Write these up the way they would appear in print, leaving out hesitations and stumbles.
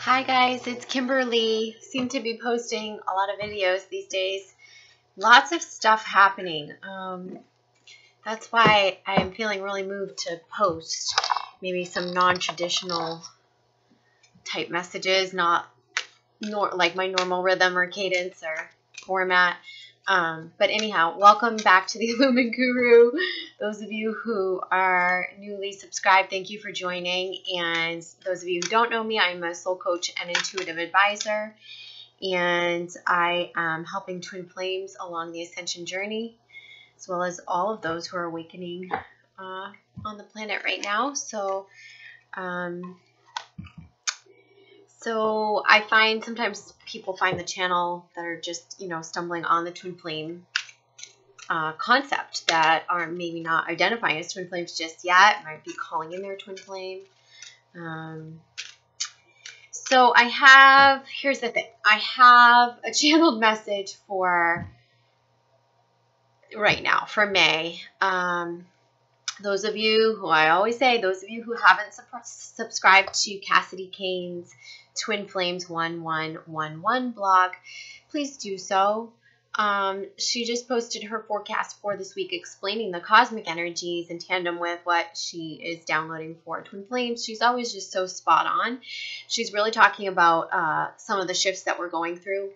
Hi guys, it's Kimberly. Seem to be posting a lot of videos these days. Lots of stuff happening. That's why I'm feeling really moved to post maybe some non-traditional type messages, not like my normal rhythm or cadence or format. But anyhow, welcome back to the Illumin Guru. Those of you who are newly subscribed, thank you for joining. And those of you who don't know me, I'm a soul coach and intuitive advisor. And I am helping twin flames along the ascension journey, as well as all of those who are awakening on the planet right now. So I find sometimes people find the channel that are just, stumbling on the twin flame concept that are maybe not identifying as twin flames just yet, might be calling in their twin flame. So here's the thing. I have a channeled message for right now, for May. Those of you who, I always say, those of you who haven't subscribed to Cassidy Kane's Twin Flames 1111 blog, please do so. She just posted her forecast for this week explaining the cosmic energies in tandem with what she is downloading for Twin Flames. She's always just so spot on. She's really talking about some of the shifts that we're going through,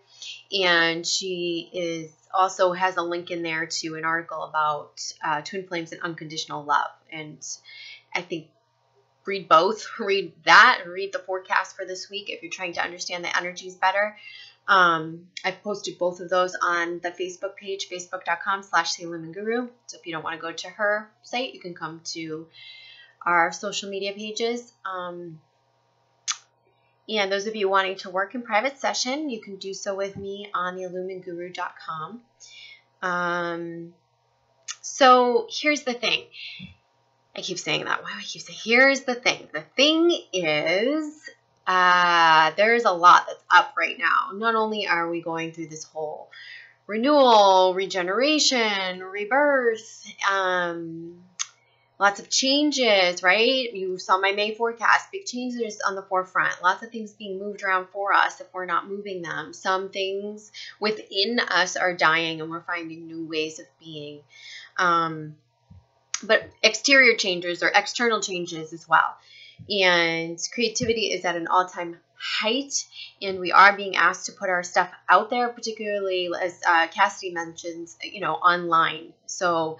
and she also has a link in there to an article about twin flames and unconditional love. And I think read both. Read that and read the forecast for this week if you're trying to understand the energies better. I've posted both of those on the Facebook page, facebook.com/theilluminguru. So if you don't want to go to her site, you can come to our social media pages. And those of you wanting to work in private session, you can do so with me on theilluminguru.com. So here's the thing. I keep saying that. Why do I keep saying? Here's the thing. The thing is, there's a lot that's up right now. Not only are we going through this whole renewal, regeneration, rebirth, lots of changes, right? You saw my May forecast. Big changes on the forefront. Lots of things being moved around for us if we're not moving them. Some things within us are dying and we're finding new ways of being. But exterior changes or external changes as well. And creativity is at an all-time height. And we are being asked to put our stuff out there, particularly as Cassidy mentions, online. So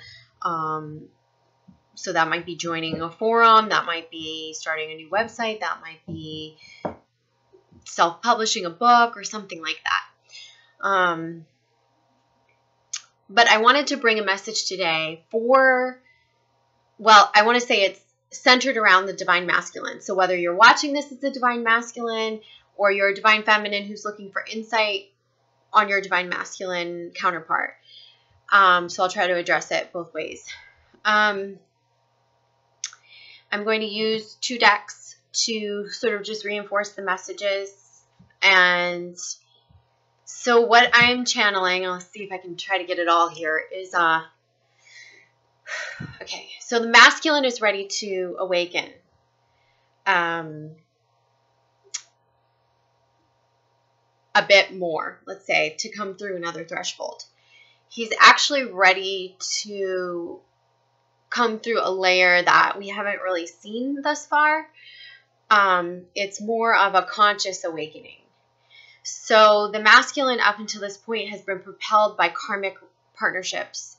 that might be joining a forum, that might be starting a new website, that might be self-publishing a book or something like that. But I wanted to bring a message today I want to say it's centered around the divine masculine. So whether you're watching this as the divine masculine or you're a divine feminine who's looking for insight on your divine masculine counterpart. So I'll try to address it both ways. I'm going to use two decks to sort of just reinforce the messages. And so what I'm channeling, I'll see if I can try to get it all here, is, okay, so the masculine is ready to awaken. A bit more, let's say, to come through another threshold. He's actually ready to come through a layer that we haven't really seen thus far. It's more of a conscious awakening. So the masculine up until this point has been propelled by karmic partnerships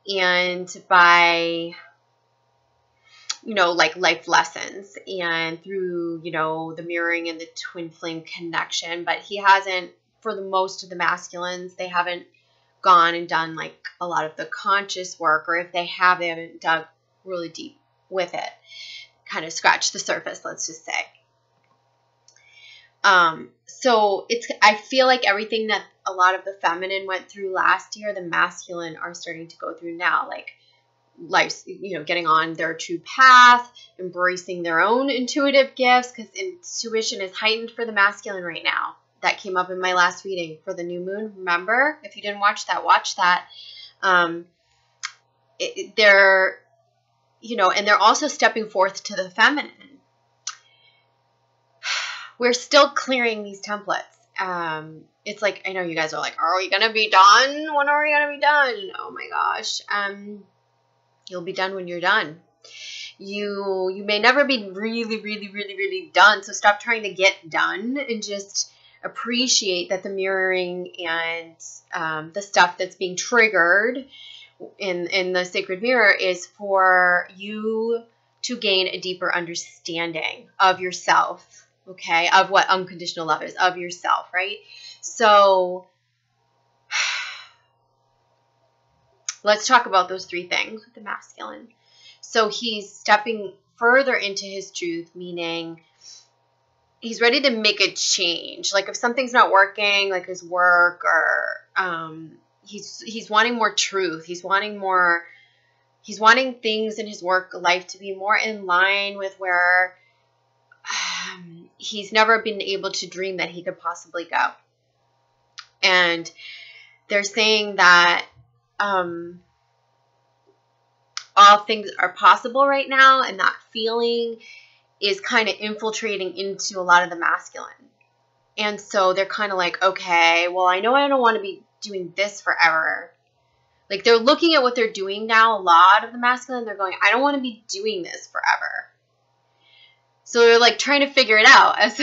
and by, like life lessons and through, the mirroring and the twin flame connection. But he hasn't, for the most of the masculines, they haven't gone and done like a lot of the conscious work, or if they have, they haven't dug really deep with it, kind of scratched the surface, let's just say. So I feel like everything that a lot of the feminine went through last year, the masculine are starting to go through now, like life's, getting on their true path, embracing their own intuitive gifts, because intuition is heightened for the masculine right now. That came up in my last reading for the new moon. Remember, if you didn't watch that, watch that. They're, and they're also stepping forth to the feminine, we're still clearing these templates. It's like, I know you guys are like, are we going to be done? When are we going to be done? Oh my gosh. You'll be done when you're done. You may never be really done. So stop trying to get done and just appreciate that the mirroring and the stuff that's being triggered in the sacred mirror is for you to gain a deeper understanding of yourself, okay? Of what unconditional love is, of yourself, right? So let's talk about those three things with the masculine. So he's stepping further into his truth, meaning he's ready to make a change. Like if something's not working, like his work, or he's wanting more truth. He's wanting things in his work life to be more in line with where he's never been able to dream that he could possibly go. And they're saying that all things are possible right now, and that feeling is kind of infiltrating into a lot of the masculine. And so they're kind of like, okay, well, I know I don't want to be doing this forever. Like they're looking at what they're doing now, a lot of the masculine, they're going, I don't want to be doing this forever. So they're like trying to figure it out as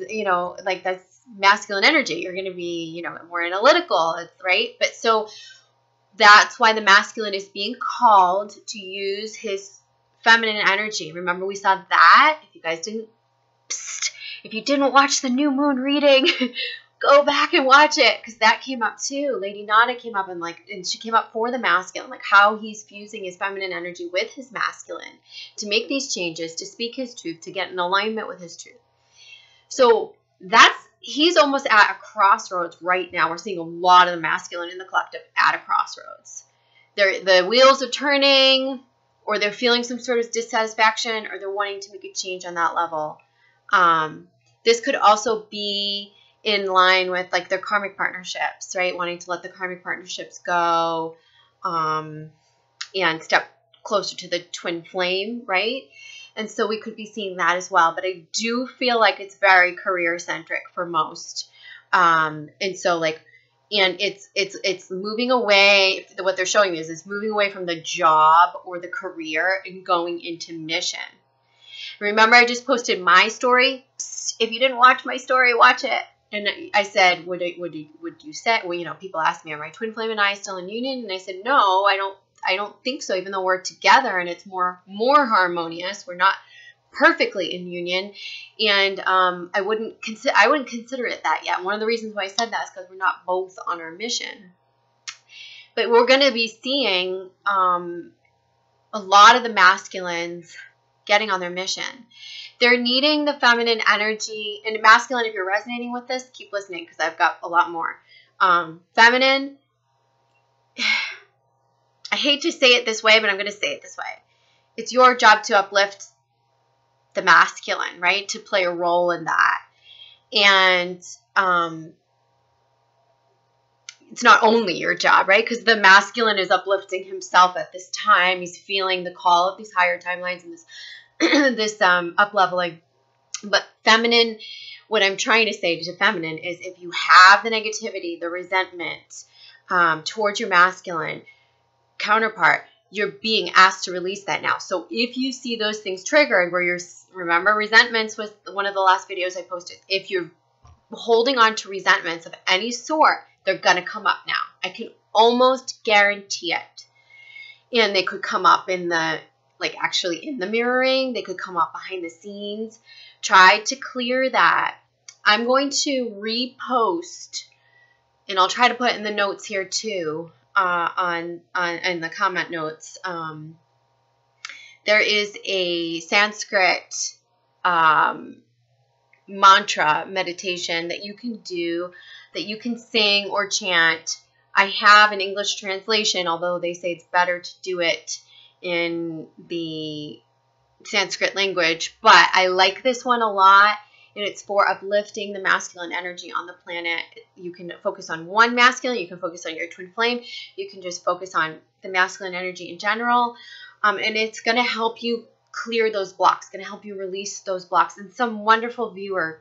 you know, like that's masculine energy. You're going to be, you know, more analytical, right? But so that's why the masculine is being called to use his feminine energy. Remember, we saw that. If you guys if you didn't watch the new moon reading, go back and watch it, because that came up too. Lady Nada came up and she came up for the masculine, like how he's fusing his feminine energy with his masculine to make these changes, to speak his truth, to get in alignment with his truth. So he's almost at a crossroads right now. We're seeing a lot of the masculine in the collective at a crossroads. The wheels are turning, or they're feeling some sort of dissatisfaction, or they're wanting to make a change on that level. This could also be in line with like their karmic partnerships, right? Wanting to let the karmic partnerships go and step closer to the twin flame, right? And so we could be seeing that as well. But I do feel like it's very career-centric for most. And so like, and it's moving away. What they're showing me is it's moving away from the job or the career and going into mission. Remember, I just posted my story. Psst, if you didn't watch my story, watch it. And I said, would you say, well, you know, people ask me, are my twin flame and I still in union? And I said, no, I don't think so, even though we're together and it's more harmonious. We're not perfectly in union. And I wouldn't consider it that yet. One of the reasons why I said that is because we're not both on our mission. But we're going to be seeing a lot of the masculines getting on their mission. They're needing the feminine energy. And masculine, if you're resonating with this, keep listening, because I've got a lot more. Feminine, I hate to say it this way, but I'm going to say it this way. It's your job to uplift the masculine, right? To play a role in that. And it's not only your job, right? Because the masculine is uplifting himself at this time. He's feeling the call of these higher timelines and this this up-leveling. But feminine, what I'm trying to say to feminine is, if you have the negativity, the resentment towards your masculine counterpart, you're being asked to release that now. So if you see those things triggered, where remember, resentments was one of the last videos I posted. If you're holding on to resentments of any sort, they're going to come up now. I can almost guarantee it. And they could come up in the, actually in the mirroring. They could come up behind the scenes. Try to clear that. I'm going to repost, and I'll try to put in the notes here too, in the comment notes. There is a Sanskrit mantra meditation that you can do, that you can sing or chant. I have an English translation, although they say it's better to do it in the Sanskrit language, but I like this one a lot, and it's for uplifting the masculine energy on the planet. You can focus on one masculine, you can focus on your twin flame, you can just focus on the masculine energy in general, and it's going to help you clear those blocks, going to help you release those blocks. And some wonderful viewer,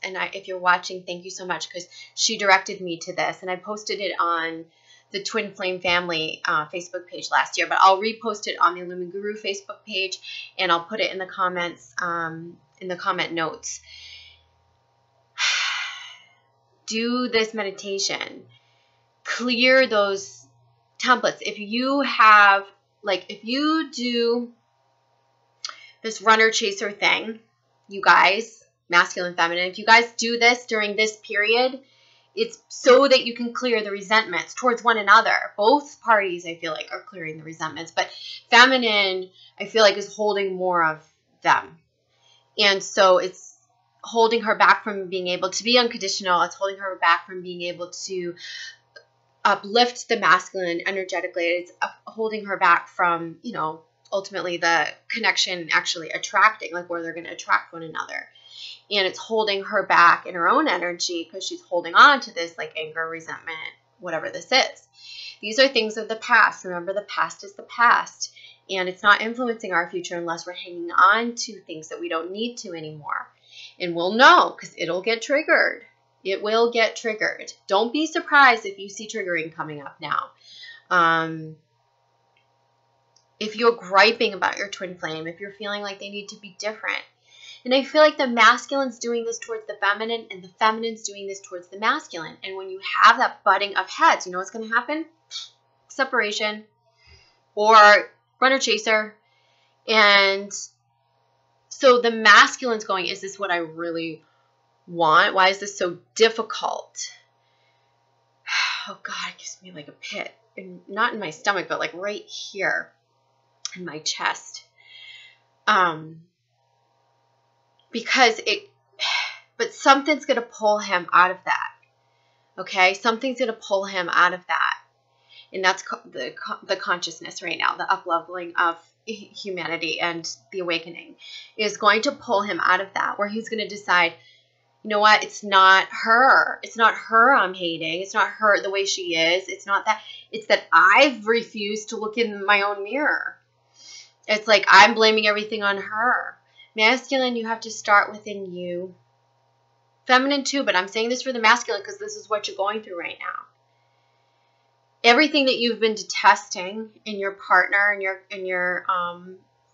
if you're watching, thank you so much, because she directed me to this, and I posted it on the Twin Flame Family Facebook page last year, but I'll repost it on the Illumin Guru Facebook page, and I'll put it in the comments, in the comment notes. Do this meditation. Clear those templates. If you have, like, if you do this runner chaser thing, you guys, masculine, feminine, if you guys do this during this period, it's so that you can clear the resentments towards one another. Both parties, I feel like, are clearing the resentments, but feminine, I feel like, is holding more of them. And so it's holding her back from being able to be unconditional. It's holding her back from being able to uplift the masculine energetically. It's holding her back from, you know, ultimately the connection actually attracting, like where they're going to attract one another. And it's holding her back in her own energy because she's holding on to this, like, anger, resentment, whatever this is. These are things of the past. Remember, the past is the past. And it's not influencing our future unless we're hanging on to things that we don't need to anymore. And we'll know because it'll get triggered. It will get triggered. Don't be surprised if you see triggering coming up now. If you're griping about your twin flame, if you're feeling like they need to be different. And I feel like the masculine's doing this towards the feminine, and the feminine's doing this towards the masculine. And when you have that butting of heads, you know what's going to happen? Separation or runner chaser. And so the masculine's going, is this what I really want? Why is this so difficult? Oh God, it gives me like a pit. And not in my stomach, but like right here in my chest. But something's going to pull him out of that. Okay? Something's going to pull him out of that. And that's the consciousness right now, the up-leveling of humanity and the awakening is going to pull him out of that, where he's going to decide, you know what? It's not her. It's not her I'm hating. It's not her the way she is. It's not that. It's that I've refused to look in my own mirror. It's like I'm blaming everything on her. Masculine, you have to start within you. Feminine too, but I'm saying this for the masculine because this is what you're going through right now. Everything that you've been detesting in your partner and your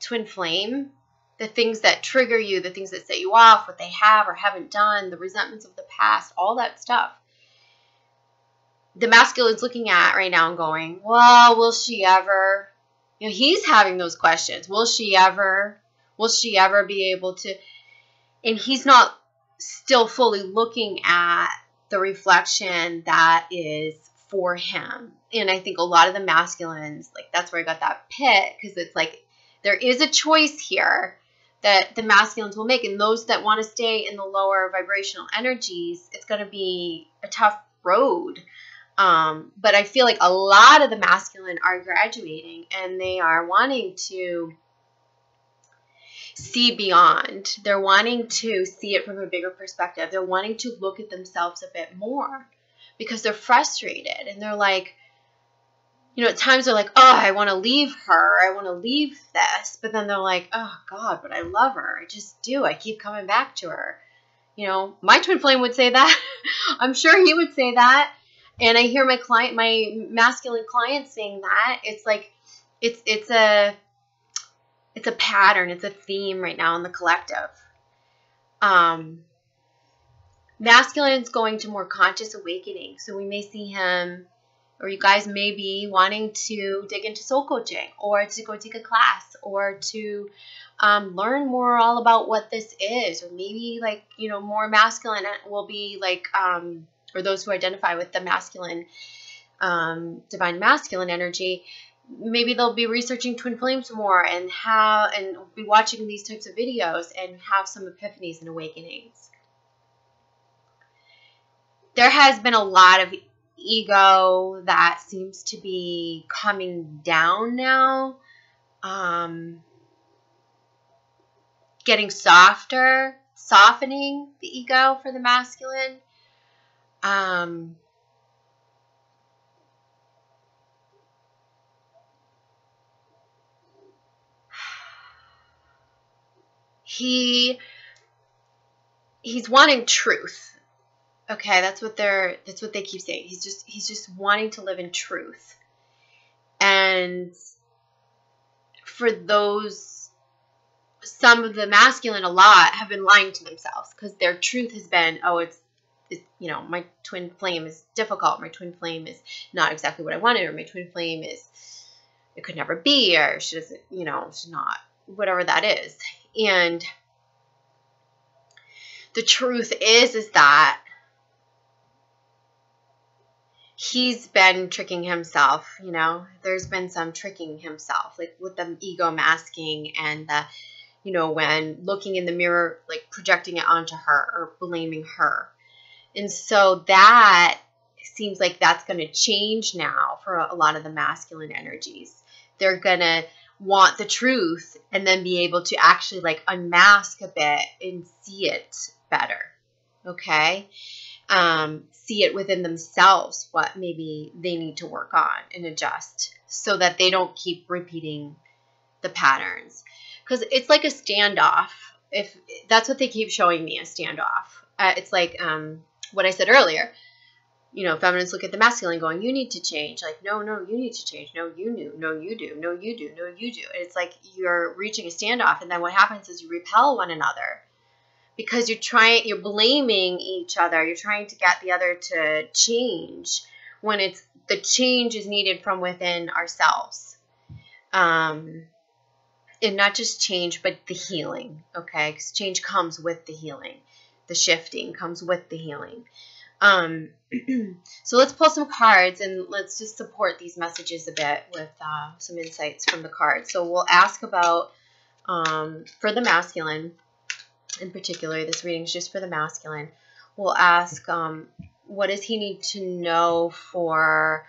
twin flame, the things that trigger you, the things that set you off, what they have or haven't done, the resentments of the past, all that stuff. The masculine's looking at right now and going, well, will she ever? You know, he's having those questions. Will she ever? Will she ever be able to? And he's not still fully looking at the reflection that is for him. And I think a lot of the masculines, like that's where I got that pit, because it's like there is a choice here that the masculines will make. And those that want to stay in the lower vibrational energies, it's going to be a tough road. But I feel like a lot of the masculine are graduating and they are wanting to see beyond. They're wanting to see it from a bigger perspective. They're wanting to look at themselves a bit more because they're frustrated and they're like, you know, at times they're like, oh, I want to leave her. I want to leave this. But then they're like, oh God, but I love her. I just do. I keep coming back to her. You know, my twin flame would say that. I'm sure he would say that. And I hear my masculine clients saying that. It's like, it's a pattern. It's a theme right now in the collective. Masculine's going to more conscious awakening. So we may see him, or you guys may be wanting to dig into soul coaching or to go take a class or to learn more all about what this is. Or maybe like, you know, more masculine will be like, or those who identify with the masculine, divine masculine energy, maybe they'll be researching twin flames more and be watching these types of videos and have some epiphanies and awakenings. There has been a lot of ego that seems to be coming down now, getting softer, softening the ego for the masculine. he's wanting truth. Okay, that's what they keep saying. He's just wanting to live in truth. And for some of the masculine, a lot have been lying to themselves, because their truth has been, oh, it's my twin flame is difficult. My twin flame is not exactly what I wanted, or my twin flame it could never be, or she doesn't, she's not, whatever that is. And the truth is that he's been tricking himself, there's been some tricking himself, like with the ego masking and the, when looking in the mirror, like projecting it onto her or blaming her. And so that seems like that's going to change now for a lot of the masculine energies. They're going to want the truth and then be able to actually like unmask a bit and see it better. Okay. See it within themselves, what maybe they need to work on and adjust, so that they don't keep repeating the patterns. Because it's like a standoff. If that's what they keep showing me, a standoff. It's like what I said earlier. Feminists look at the masculine going, you need to change. Like, no, you need to change. No, you do. No, you do. No, you do. No, you do. And it's like you're reaching a standoff. And then what happens is you repel one another. Because you're blaming each other. You're trying to get the other to change, when the change is needed from within ourselves. And not just change, but the healing. Okay. Because change comes with the healing. The shifting comes with the healing. So let's pull some cards and let's just support these messages a bit with some insights from the cards. So we'll ask about, for the masculine, in particular, this reading is just for the masculine. We'll ask, what does he need to know for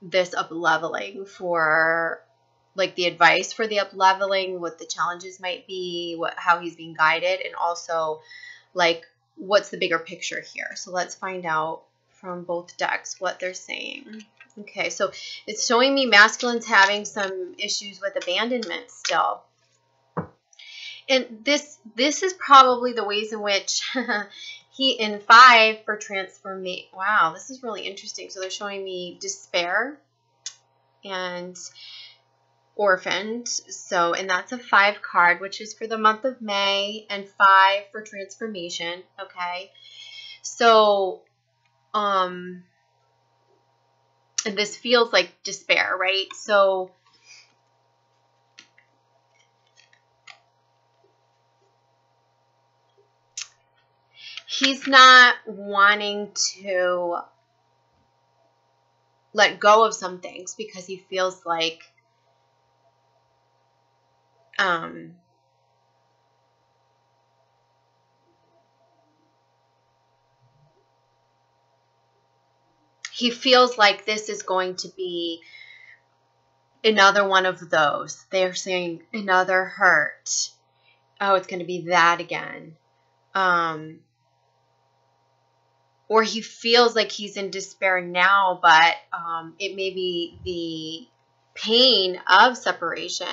this up-leveling, for like the advice for the up-leveling, what the challenges might be, how he's being guided, and also like what's the bigger picture here. So let's find out from both decks what they're saying. Okay, so it's showing me masculine's having some issues with abandonment still. And this is probably the ways in which he, in 5 for transformation. Wow, this is really interesting. So they're showing me despair and orphaned. So, and that's a 5 card, which is for the month of May, and 5 for transformation. Okay. So, and this feels like despair, right? So, he's not wanting to let go of some things because he feels like this is going to be another one of those. They're saying another hurt. Oh, it's going to be that again. Or he feels like he's in despair now, but it may be the pain of separation,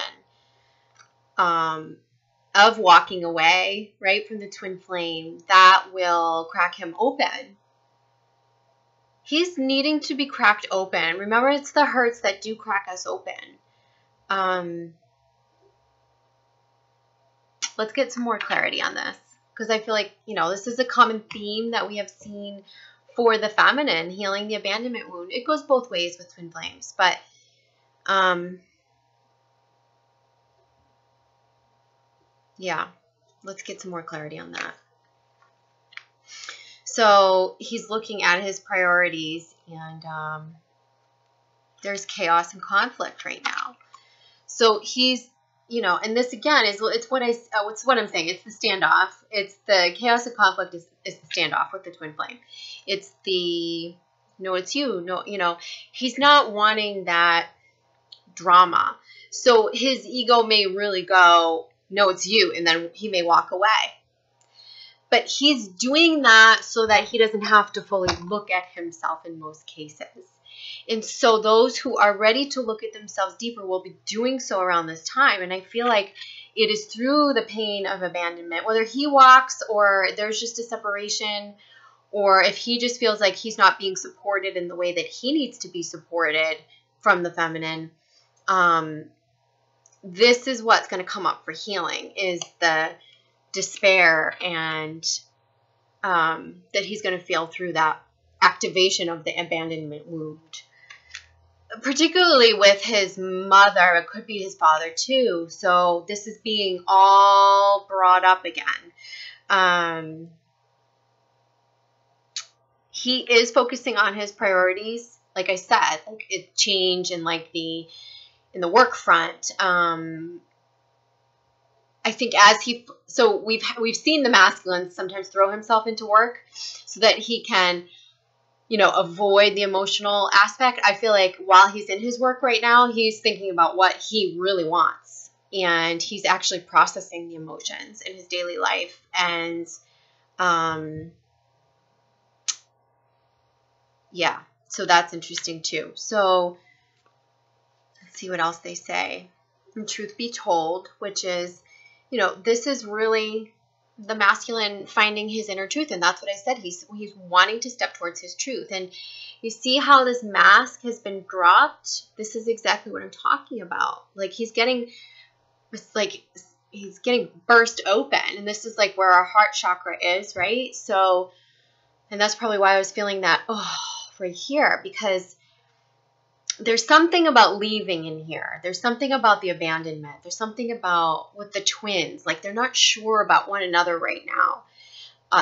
of walking away, right, from the twin flame, that will crack him open. He's needing to be cracked open. Remember, it's the hurts that do crack us open. Let's get some more clarity on this. Because I feel like, this is a common theme that we have seen for the feminine, healing the abandonment wound. It goes both ways with twin flames. But, yeah, let's get some more clarity on that. So he's looking at his priorities, and there's chaos and conflict right now. So he's, and this again is it's what I'm saying. It's the standoff. It's the chaos and conflict is the standoff with the twin flame. It's the it's you. No, he's not wanting that drama. So his ego may really go, no, it's you, and then he may walk away. But he's doing that so that he doesn't have to fully look at himself in most cases. And so those who are ready to look at themselves deeper will be doing so around this time. And I feel like it is through the pain of abandonment, whether he walks or there's just a separation, or if he just feels like he's not being supported in the way that he needs to be supported from the feminine. This is what's going to come up for healing, is the despair, and that he's going to feel through that activation of the abandonment wound. Particularly with his mother, it could be his father too. So this is being all brought up again. He is focusing on his priorities, like I said, like it change in like in the work front. I think we've seen the masculine sometimes throw himself into work so that he can, avoid the emotional aspect. I feel like while he's in his work right now, he's thinking about what he really wants, and he's actually processing the emotions in his daily life. And, yeah, so that's interesting too. So let's see what else they say. And truth be told, which is, this is really the masculine finding his inner truth. And that's what I said. He's wanting to step towards his truth. And you see how this mask has been dropped? This is exactly what I'm talking about. Like he's getting burst open. And this is like where our heart chakra is, right? So, and that's probably why I was feeling that, right here, because there's something about leaving in here. There's something about the abandonment. There's something about with the twins. Like they're not sure about one another right now.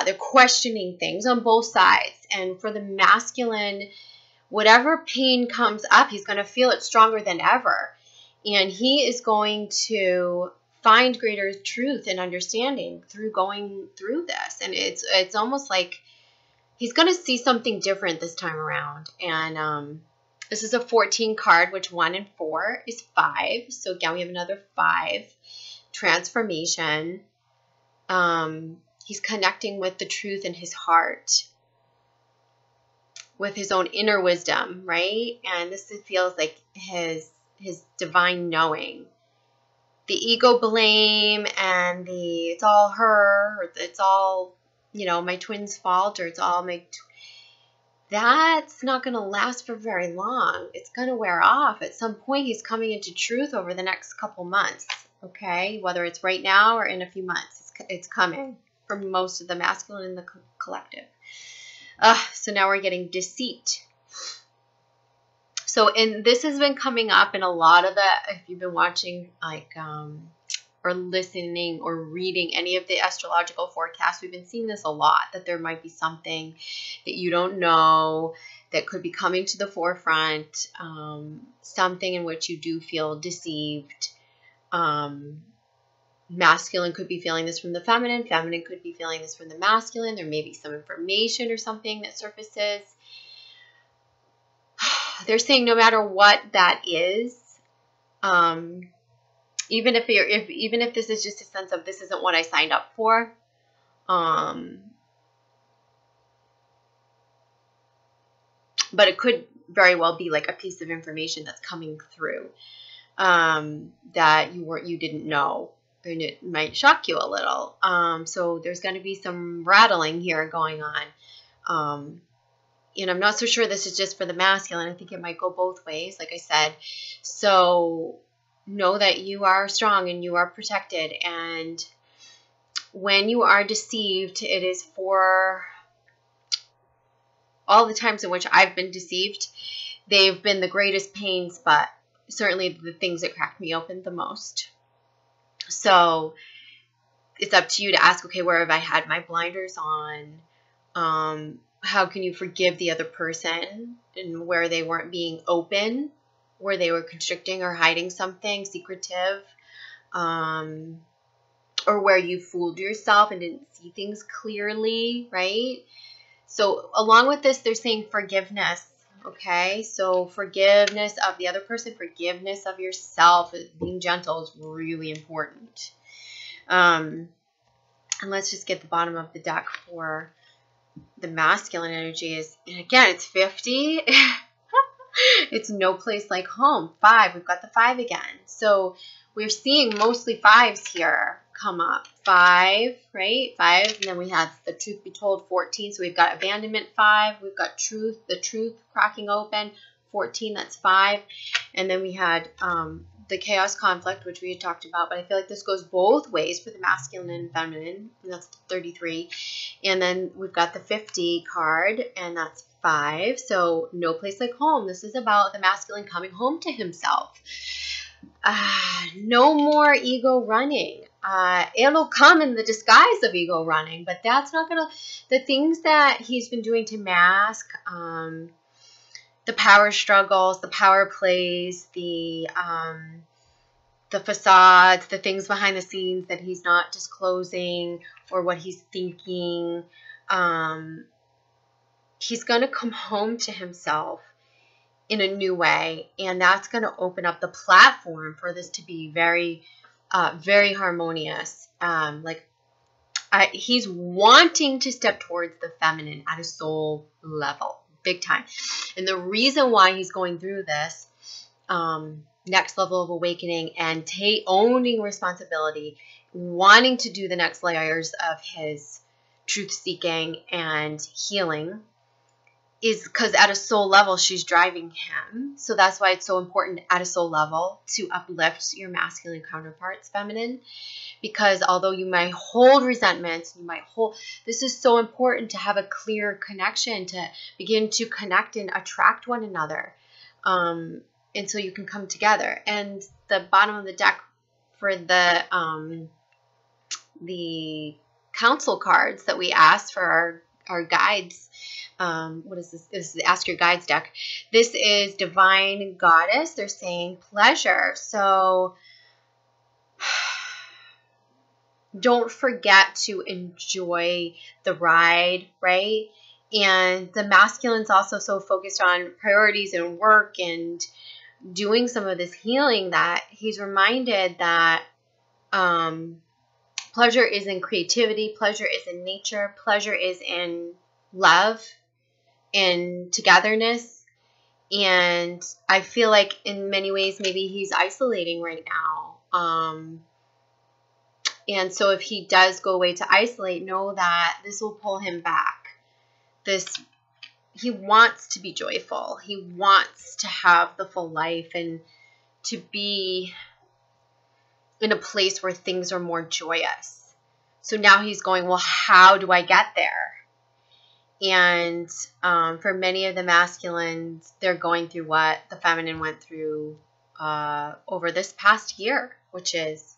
They're questioning things on both sides. And for the masculine, whatever pain comes up, he's going to feel it stronger than ever. And he is going to find greater truth and understanding through going through this. And it's almost like he's going to see something different this time around. And, this is a 14 card, which 1 and 4 is 5. So again, we have another 5. Transformation. He's connecting with the truth in his heart, with his own inner wisdom, right? And this feels like his divine knowing. The ego blame and it's all her, or it's all, my twin's fault, or it's all my that's not going to last for very long. It's going to wear off. At some point, he's coming into truth over the next couple months, okay? Whether it's right now or in a few months, it's coming for most of the masculine in the collective. So now we're getting deceit. So, and this has been coming up in a lot of if you've been watching, or listening or reading any of the astrological forecasts, we've been seeing this a lot, that there might be something that you don't know that could be coming to the forefront, something in which you do feel deceived. Masculine could be feeling this from the feminine. Feminine could be feeling this from the masculine. There may be some information or something that surfaces. They're saying no matter what that is, even if this is just a sense of this isn't what I signed up for, but it could very well be like a piece of information that's coming through that you didn't know, and it might shock you a little. So there's going to be some rattling here going on. And I'm not so sure this is just for the masculine. I think it might go both ways, like I said. So know that you are strong and you are protected. And when you are deceived, it is for all the times in which I've been deceived. They've been the greatest pains, but certainly the things that cracked me open the most. So it's up to you to ask, okay, where have I had my blinders on? How can you forgive the other person, and where they weren't being open, where they were constricting or hiding something secretive, or where you fooled yourself and didn't see things clearly, right? So along with this, they're saying forgiveness, okay? So forgiveness of the other person, forgiveness of yourself, being gentle is really important. And let's just get the bottom of the deck for the masculine energy is, and again, it's 50. It's no place like home. 5. We've got the 5 again. So we're seeing mostly 5s here come up. 5, right? 5. And then we have the truth be told, 14. So we've got abandonment, 5. We've got truth, the truth cracking open, 14. That's 5. And then we had the chaos conflict, which we had talked about. But I feel like this goes both ways for the masculine and feminine. And that's 33. And then we've got the 50 card, and that's 5. So no place like home. This is about the masculine coming home to himself. No more ego running. It'll come in the disguise of ego running, but that's not gonna, the things that he's been doing to mask, the power struggles, the power plays, the facades, the things behind the scenes that he's not disclosing, or what he's thinking. He's going to come home to himself in a new way, and that's going to open up the platform for this to be very, very harmonious. He's wanting to step towards the feminine at a soul level, big time. And the reason why he's going through this next level of awakening and owning responsibility, wanting to do the next layers of his truth seeking and healing, is because at a soul level, she's driving him. So that's why it's so important at a soul level to uplift your masculine counterparts, feminine. Because although you might hold resentments, this is so important to have a clear connection, to begin to connect and attract one another. And so you can come together. And the bottom of the deck for the council cards that we asked for our guides. What is this? This is the Ask Your Guides deck. This is Divine Goddess. They're saying pleasure. So don't forget to enjoy the ride, right? And the masculine's also so focused on priorities and work and doing some of this healing that he's reminded that pleasure is in creativity, pleasure is in nature, pleasure is in love, in togetherness. And I feel like in many ways maybe he's isolating right now. And so if he does go away to isolate, know that this will pull him back. He wants to be joyful. He wants to have the full life and to be in a place where things are more joyous. So now he's going, well, how do I get there? And for many of the masculines, they're going through what the feminine went through over this past year, which is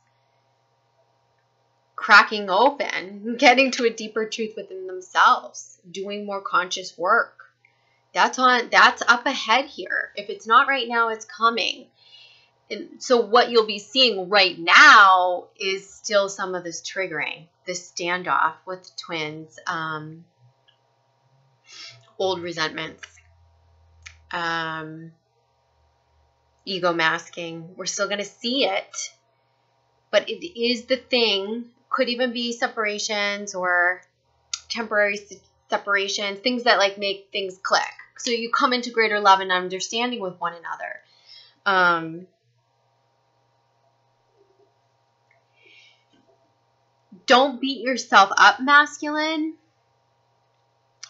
cracking open, getting to a deeper truth within themselves, doing more conscious work. That's up ahead here. If it's not right now, it's coming. And so what you'll be seeing right now is still some of this triggering, this standoff with twins, old resentments, ego masking. We're still going to see it, but it is the thing. Could even be separations or temporary separations, things that like make things click. So you come into greater love and understanding with one another. Don't beat yourself up, masculine,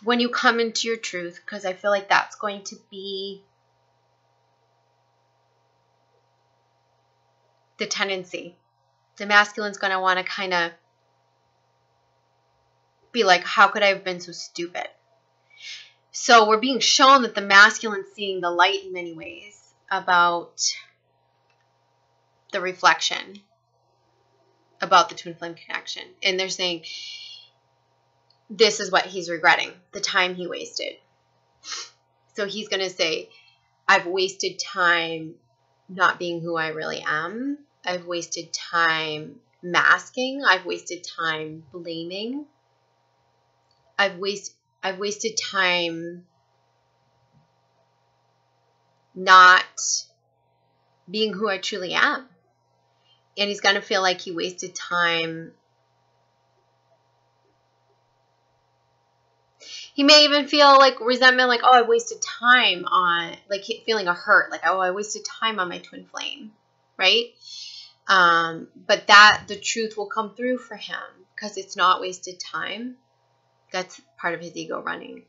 when you come into your truth, because I feel like that's going to be the tendency. The masculine's going to want to kind of be like, how could I have been so stupid? So we're being shown that the masculine's seeing the light in many ways about the reflection, about the twin flame connection. And they're saying this is what he's regretting, the time he wasted. So he's going to say, I've wasted time not being who I really am. I've wasted time masking. I've wasted time blaming. I've wasted time not being who I truly am. And he's going to feel like he wasted time He may even feel like resentment, like, oh, I wasted time on, like feeling a hurt, like, oh, I wasted time on my twin flame, right? But the truth will come through for him because it's not wasted time. That's part of his ego running.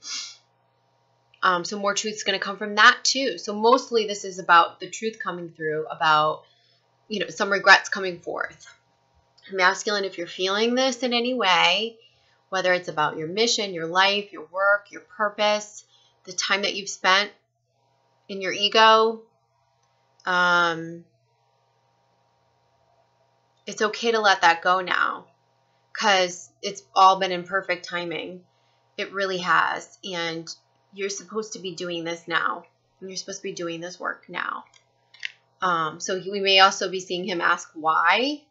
So more truth's going to come from that too. So mostly this is about the truth coming through, about, some regrets coming forth. Masculine, if you're feeling this in any way, whether it's about your mission, your life, your work, your purpose, the time that you've spent in your ego, it's okay to let that go now because it's all been in perfect timing. It really has. And you're supposed to be doing this now. And you're supposed to be doing this work now. So we may also be seeing him ask why.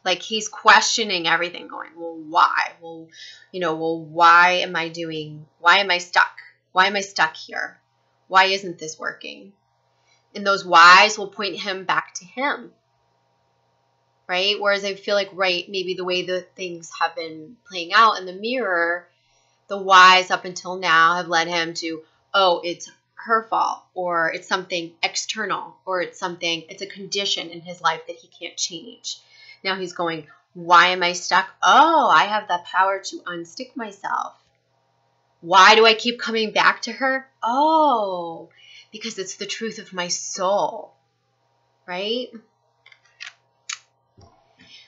Like he's questioning everything, going, well, why? Well, why am I stuck? Why am I stuck here? Why isn't this working? And those whys will point him back to him, right? Whereas I feel like, right, maybe the way the things have been playing out in the mirror, the whys up until now have led him to, oh, it's her fault, or it's something external, or it's a condition in his life that he can't change. Now he's going, why am I stuck? Oh, I have the power to unstick myself. Why do I keep coming back to her? Oh, because it's the truth of my soul, right?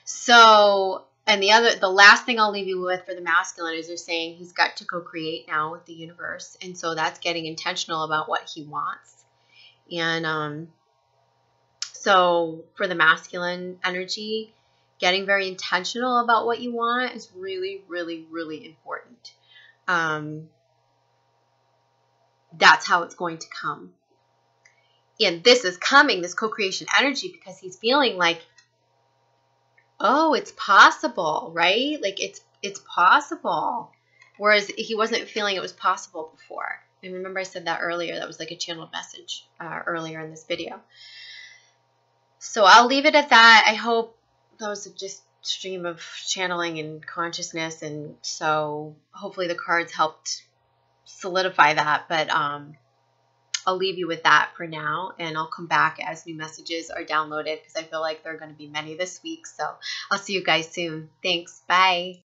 So, and the last thing I'll leave you with for the masculine is they're saying he's got to co-create now with the universe. And so that's getting intentional about what he wants. And so for the masculine energy, getting very intentional about what you want is really, really, really important. That's how it's going to come. And this is coming, this co-creation energy, because he's feeling like, oh, it's possible, right? Like it's possible. Whereas he wasn't feeling it was possible before. And remember I said that earlier. That was like a channeled message earlier in this video. So I'll leave it at that. I hope that was just a stream of channeling and consciousness. And so hopefully the cards helped solidify that. But I'll leave you with that for now, and I'll come back as new messages are downloaded because I feel like there are going to be many this week. So I'll see you guys soon. Thanks. Bye.